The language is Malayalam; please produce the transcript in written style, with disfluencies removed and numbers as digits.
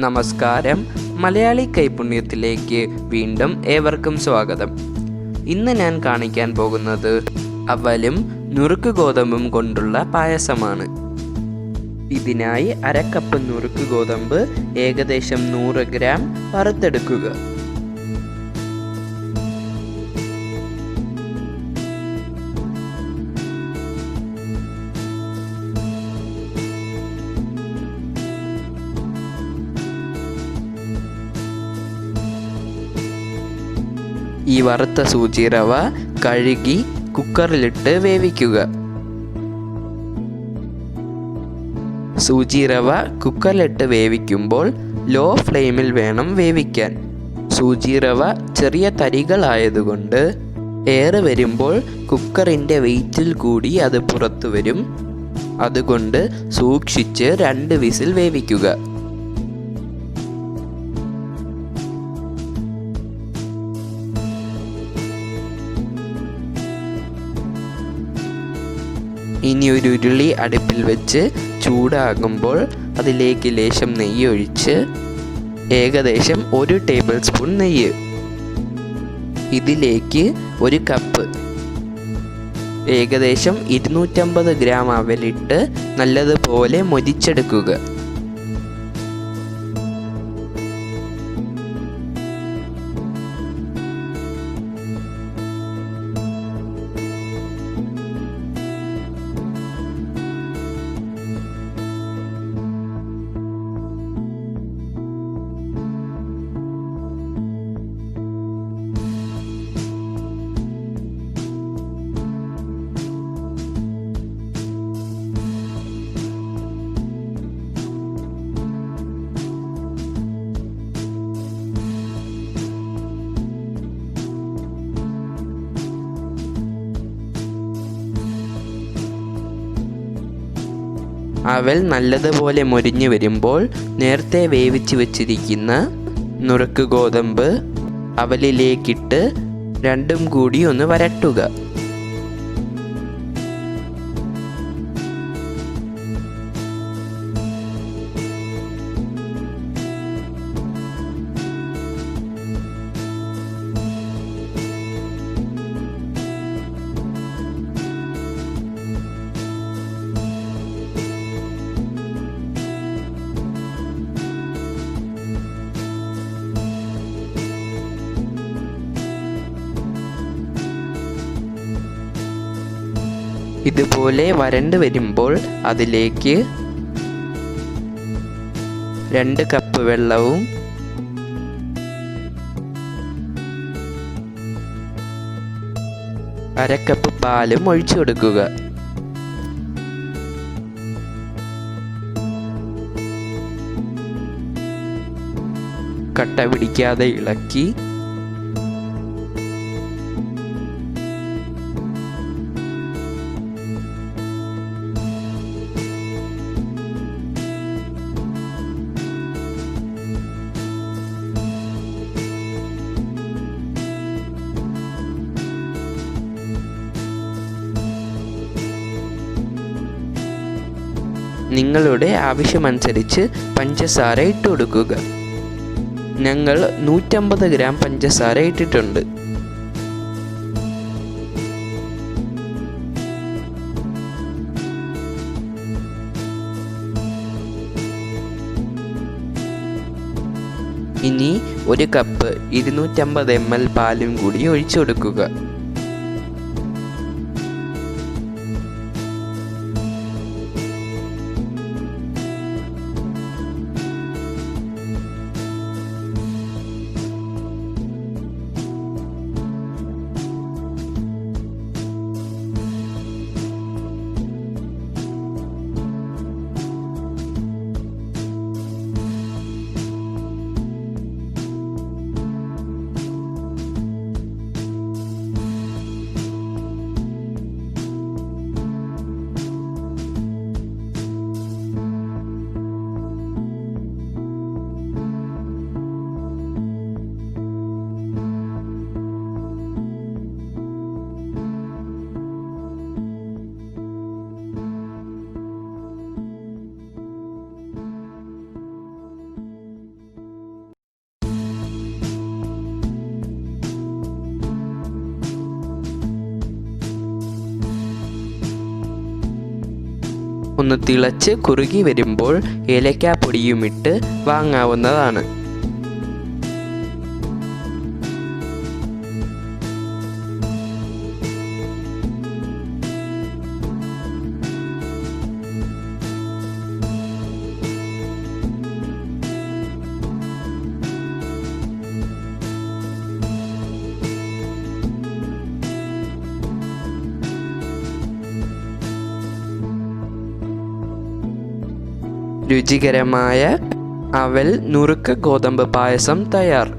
നമസ്കാരം. മലയാളി കൈപുണ്യത്തിലേക്ക് വീണ്ടും ഏവർക്കും സ്വാഗതം. ഇന്ന് ഞാൻ കാണിക്കാൻ പോകുന്നത് അവലും നുറുക്ക് ഗോതമ്പും കൊണ്ടുള്ള പായസമാണ്. ഇതിനായി 1/2 കപ്പ് നുറുക്ക് ഗോതമ്പ് ഏകദേശം 100 ഗ്രാം വറുത്തെടുക്കുക. ഈ വറുത്ത സൂചി റവ കഴുകി കുക്കറിലിട്ട് വേവിക്കുക. സൂചി റവ കുക്കറിലിട്ട് വേവിക്കുമ്പോൾ ലോ ഫ്ലെയിമിൽ വേണം വേവിക്കാൻ. സൂചി റവ ചെറിയ തരികളായതുകൊണ്ട് എയർ വരുമ്പോൾ കുക്കറിൻ്റെ വെയിറ്റിൽ കൂടി അത് പുറത്തു വരും. അതുകൊണ്ട് സൂക്ഷിച്ച് 2 വിസിൽ വേവിക്കുക. ഇനി ഒരു ഉരുളി അടുപ്പിൽ വെച്ച് ചൂടാകുമ്പോൾ അതിലേക്ക് ലേശം നെയ്യ് ഒഴിച്ച് ഏകദേശം 1 ടേബിൾ സ്പൂൺ നെയ്യ്, ഇതിലേക്ക് 1 കപ്പ് ഏകദേശം 250 ഗ്രാം അവലിട്ട് നല്ലതുപോലെ മൊരിച്ചെടുക്കുക. അവൽ നല്ലതുപോലെ മൊരിഞ്ഞു വരുമ്പോൾ നേരത്തെ വേവിച്ച് വെച്ചിരിക്കുന്ന നുറുക്ക് ഗോതമ്പ് അവലിലേക്കിട്ട് രണ്ടും കൂടി ഒന്ന് വരട്ടുക. ഇതുപോലെ വരണ്ട് വരുമ്പോൾ അതിലേക്ക് 2 കപ്പ് വെള്ളവും 1/2 കപ്പ് പാലും ഒഴിച്ചു കൊടുക്കുക. കട്ട പിടിക്കാതെ ഇളക്കി നിങ്ങളുടെ ആവശ്യമനുസരിച്ച് പഞ്ചസാര ഇട്ട് കൊടുക്കുക. ഞങ്ങൾ 150 ഗ്രാം പഞ്ചസാര ഇട്ടിട്ടുണ്ട്. ഇനി 1 കപ്പ് 250 ml പാലും കൂടി ഒഴിച്ചു കൊടുക്കുക. ഒന്ന് തിളച്ച് കുറുകി വരുമ്പോൾ ഏലക്കാപ്പൊടിയുമിട്ട് വാങ്ങാവുന്നതാണ്. രുചികരമായ അവൽ നുറുക്ക് ഗോതമ്പ് പായസം തയ്യാർ.